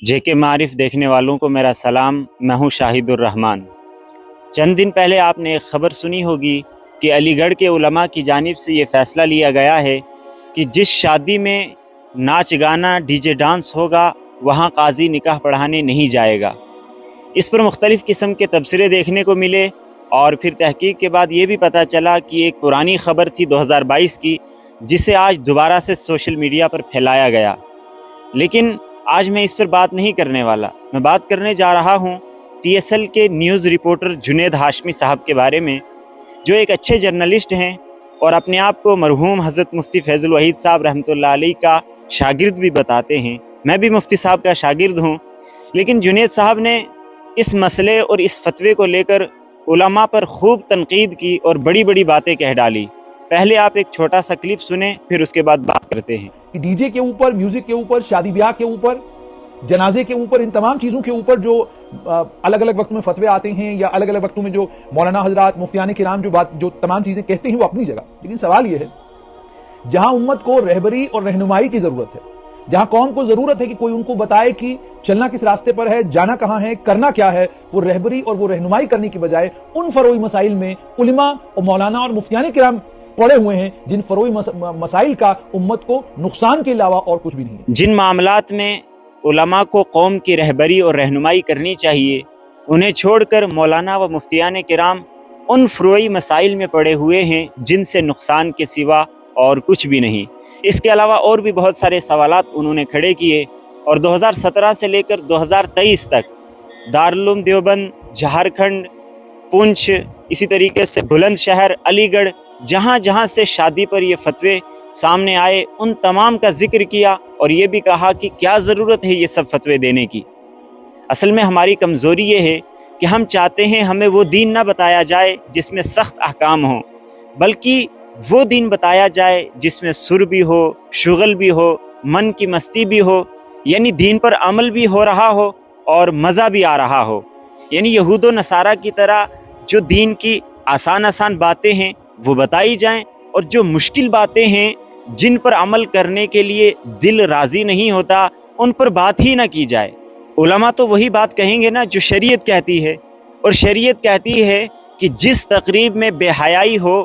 जेके मारिफ देखने वालों को मेरा सलाम। मैं हूँ शाहिदुर रहमान। चंद दिन पहले आपने एक ख़बर सुनी होगी कि अलीगढ़ के उलमा की जानिब से ये फ़ैसला लिया गया है कि जिस शादी में नाच गाना डीजे डांस होगा वहाँ काजी निकाह पढ़ाने नहीं जाएगा। इस पर मुख्तलिफ़ किस्म के तबसरे देखने को मिले और फिर तहकीक के बाद ये भी पता चला कि एक पुरानी ख़बर थी 2022 की, जिसे आज दोबारा से सोशल मीडिया पर फैलाया गया। लेकिन आज मैं इस पर बात नहीं करने वाला। मैं बात करने जा रहा हूँ TSL के न्यूज़ रिपोर्टर जुनैद हाशमी साहब के बारे में, जो एक अच्छे जर्नलिस्ट हैं और अपने आप को मरहूम हज़रत मुफ्ती फैज़ुल वहीद साहब रहमतुल्लाह अलैह का शागिर्द भी बताते हैं। मैं भी मुफ्ती साहब का शागिर्द हूँ। लेकिन जुनैद साहब ने इस मसले और इस फतवे को लेकर उलमा पर खूब तनकीद की और बड़ी बड़ी बातें कह डाली। पहले आप एक छोटा सा क्लिप सुने, फिर उसके बाद बात करते हैं। कि डीजे के ऊपर, म्यूजिक के ऊपर, शादी ब्याह के ऊपर, जनाजे के ऊपर, इन तमाम चीज़ों के ऊपर जो अलग अलग वक्त में फतवे आते हैं या अलग अलग वक्तों में जो मौलाना हजरात मुफ्तियान किराम जो तमाम चीज़ें कहते हैं वो अपनी जगह। लेकिन सवाल ये है, जहां उम्मत को रहबरी और रहनुमाई की ज़रूरत है, जहां कौम को ज़रूरत है कि कोई उनको बताए कि चलना किस रास्ते पर है, जाना कहाँ है, करना क्या है, वो रहबरी और वो रहनुमाई करने की बजाय उन फरोई मसाइल में उलमा और मौलाना और मुफ्तियान किराम पड़े हुए हैं जिन फरोई मसाइल का उम्मत को नुकसान के अलावा और कुछ भी नहीं है। जिन मामलात में उलमा को कौम की रहबरी और रहनुमाई करनी चाहिए, उन्हें छोड़कर मौलाना व मुफ्तियान किराम उन फरोई मसाइल में पड़े हुए हैं जिनसे नुकसान के सिवा और कुछ भी नहीं। इसके अलावा और भी बहुत सारे सवालात उन्होंने खड़े किए और 2017 से लेकर 2023 तक दारुल उलूम देवबंद, झारखंड, पुंछ, इसी तरीके से बुलंदशहर, अलीगढ़, जहाँ जहाँ से शादी पर ये फतवे सामने आए उन तमाम का जिक्र किया और ये भी कहा कि क्या ज़रूरत है ये सब फतवे देने की। असल में हमारी कमज़ोरी ये है कि हम चाहते हैं हमें वो दीन ना बताया जाए जिसमें सख्त अहकाम हो, बल्कि वो दीन बताया जाए जिसमें सुर भी हो, शुगल भी हो, मन की मस्ती भी हो, यानी दीन पर अमल भी हो रहा हो और मज़ा भी आ रहा हो। यानी यहूद व नसारा की तरह जो दीन की आसान आसान बातें हैं वो बताई जाएं और जो मुश्किल बातें हैं जिन पर अमल करने के लिए दिल राज़ी नहीं होता उन पर बात ही ना की जाए। उलमा तो वही बात कहेंगे ना जो शरीयत कहती है, और शरीयत कहती है कि जिस तकरीब में बेहयाई हो,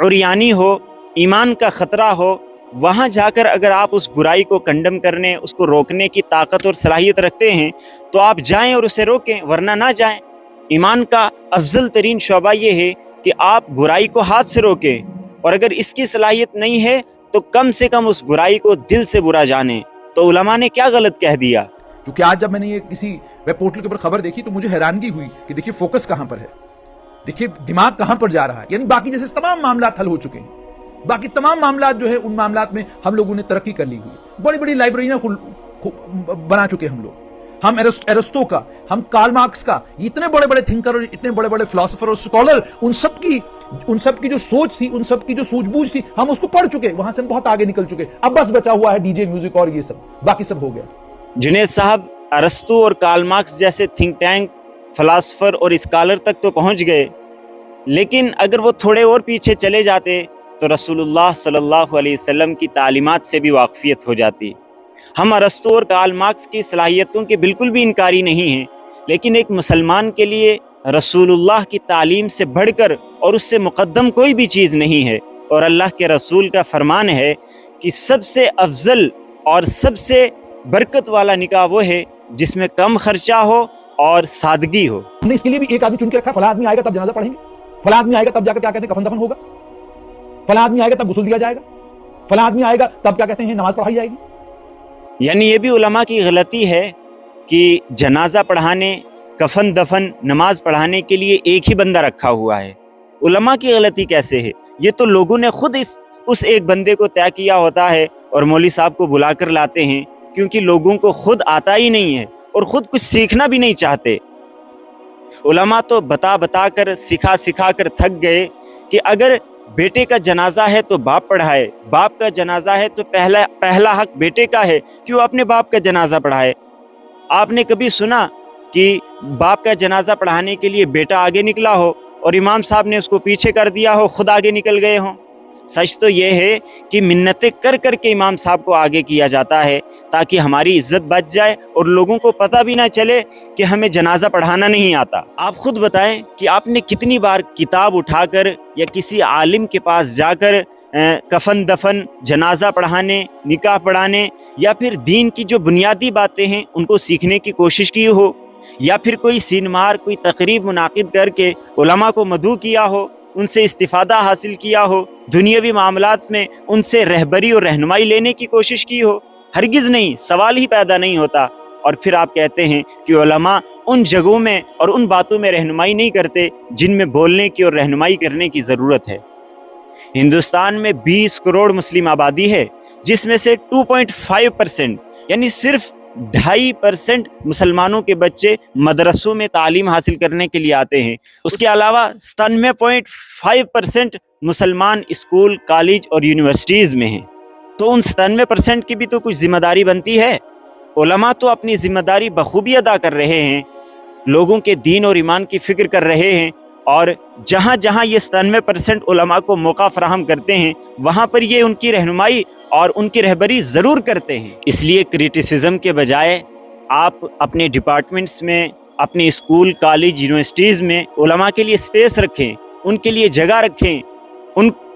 उरियानी हो, ईमान का ख़तरा हो, वहाँ जाकर अगर आप उस बुराई को कंडम करने, उसको रोकने की ताकत और सलाहियत रखते हैं तो आप जाएं और उसे रोकें, वरना ना जाएं। ईमान का अफजल तरीन शोबा ये है कि आप बुराई को हाथ से रोकें, और अगर इसकी सलाहियत नहीं है तो कम से कम उस बुराई को दिल से बुरा जाने। तो उलमा ने क्या गलत कह दिया? क्योंकि आज जब मैंने ये किसी वेब पोर्टल के ऊपर खबर देखी तो मुझे हैरानगी हुई कि देखिए फोकस कहां पर है, देखिए दिमाग कहां पर जा रहा है। यानी बाकी जैसे तमाम मामलात हल हो चुके हैं, बाकी तमाम मामलात जो है उन मामलात में हम लोगों ने तरक्की कर ली हुई, बड़ी बड़ी लाइब्रेरियां बना चुके हम लोग। हम एरिस्टो का, हम कार्ल मार्क्स का, इतने बड़े बड़े थिंकर और इतने बड़े बड़े फिलोसोफर और स्कॉलर, उन सब की जो सोच थी, उन सब की जो सूझबूझ थी, हम उसको पढ़ चुके, वहां से हम बहुत आगे निकल चुके। अब बस बचा हुआ है डीजे, म्यूजिक और ये सब, बाकी सब हो गया। जुनैद साहब अरस्तु और कार्ल मार्क्स जैसे थिंक टैंक, फिलोसोफर और स्कॉलर तक तो पहुंच गए, लेकिन अगर वो थोड़े और पीछे चले जाते तो रसूलुल्लाह सल्लल्लाहु अलैहि वसल्लम की तालीमात से भी वाक़फियत हो जाती। हम अरस्तु और कार्ल मार्क्स की सलाहियतों के बिल्कुल भी इनकारी नहीं हैं, लेकिन एक मुसलमान के लिए रसूलुल्लाह की तालीम से बढ़कर और उससे मुक़द्दम कोई भी चीज़ नहीं है। और अल्लाह के रसूल का फरमान है कि सबसे अफजल और सबसे बरकत वाला निकाह वो है जिसमें कम खर्चा हो और सादगी हो। हमने इसके लिए भी एक आदमी चुन के रखा, फला आदमी आएगा तब जनाजा पढ़ेंगे, फला आदमी आएगा तब जाकर क्या कहते हैं कफन दफन होगा, फला आदमी आएगा तब गुस्ल दिया जाएगा, फला आदमी आएगा तब क्या कहते हैं नमाज पढ़ाई जाएगी। यानी ये भी उलमा की गलती है कि जनाजा पढ़ाने, कफन दफन, नमाज पढ़ाने के लिए एक ही बंदा रखा हुआ है। उलमा की गलती कैसे है? ये तो लोगों ने खुद उस एक बंदे को तय किया होता है और मौलवी साहब को बुलाकर लाते हैं, क्योंकि लोगों को खुद आता ही नहीं है और खुद कुछ सीखना भी नहीं चाहते। उलमा तो बता बता कर, सिखा सिखा कर थक गए कि अगर बेटे का जनाजा है तो बाप पढ़ाए, बाप का जनाजा है तो पहला हक बेटे का है कि वो अपने बाप का जनाजा पढ़ाए। आपने कभी सुना कि बाप का जनाजा पढ़ाने के लिए बेटा आगे निकला हो और इमाम साहब ने उसको पीछे कर दिया हो, खुद आगे निकल गए हों? सच तो ये है कि मिन्नतें कर कर के इमाम साहब को आगे किया जाता है ताकि हमारी इज्जत बच जाए और लोगों को पता भी ना चले कि हमें जनाजा पढ़ाना नहीं आता। आप खुद बताएं कि आपने कितनी बार किताब उठाकर या किसी आलिम के पास जाकर कफन दफन, जनाजा पढ़ाने, निकाह पढ़ाने या फिर दीन की जो बुनियादी बातें हैं उनको सीखने की कोशिश की हो, या फिर कोई सीनमार, कोई तकरीब मुनाकिद करके उलमा को मदऊ किया हो, उनसे इस्तिफादा हासिल किया हो, दुनियावी मामलात में उनसे रहबरी और रहनुमाई लेने की कोशिश की हो? हरगिज़ नहीं, सवाल ही पैदा नहीं होता। और फिर आप कहते हैं कि उलमा उन जगहों में और उन बातों में रहनुमाई नहीं करते जिनमें बोलने की और रहनुमाई करने की ज़रूरत है। हिंदुस्तान में 20 करोड़ मुस्लिम आबादी है, जिसमें से 2.5% यानी सिर्फ 2.5% मुसलमानों के बच्चे मदरसों में तालीम हासिल करने के लिए आते हैं। उसके अलावा 97.5% मुसलमान स्कूल, कॉलेज और यूनिवर्सिटीज़ में हैं। तो उन 97% की भी तो कुछ जिम्मेदारी बनती है। उलमा तो अपनी जिम्मेदारी बखूबी अदा कर रहे हैं, लोगों के दीन और ईमान की फ़िक्र कर रहे हैं, और जहाँ जहाँ ये 97% उलमा को मौका फराहम करते हैं वहाँ पर ये उनकी रहनुमाई और उनकी रहबरी ज़रूर करते हैं। इसलिए क्रिटिसिज्म के बजाय आप अपने डिपार्टमेंट्स में, अपने स्कूल, कॉलेज, यूनिवर्सिटीज़ में उलमा के लिए स्पेस रखें, उनके लिए जगह रखें,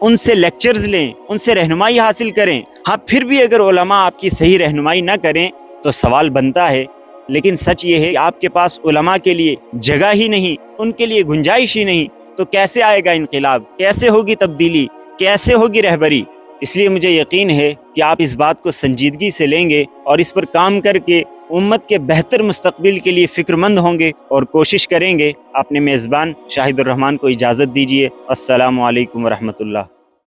उनसे लेक्चर्स लें, उनसे रहनुमाई हासिल करें। हाँ, फिर भी अगर उलमा आपकी सही रहनुमाई ना करें तो सवाल बनता है, लेकिन सच ये है कि आपके पास उलमा के लिए जगह ही नहीं, उनके लिए गुंजाइश ही नहीं, तो कैसे आएगा इनकलाब, कैसे होगी तब्दीली, कैसे होगी रहबरी? इसलिए मुझे यकीन है कि आप इस बात को संजीदगी से लेंगे और इस पर काम करके उम्मत के बेहतर मुस्तकबिल के लिए फ़िक्रमंद होंगे और कोशिश करेंगे। अपने मेज़बान शाहिदुर रहमान को इजाज़त दीजिए। अस्सलामु अलैकुम व रहमतुल्लाह।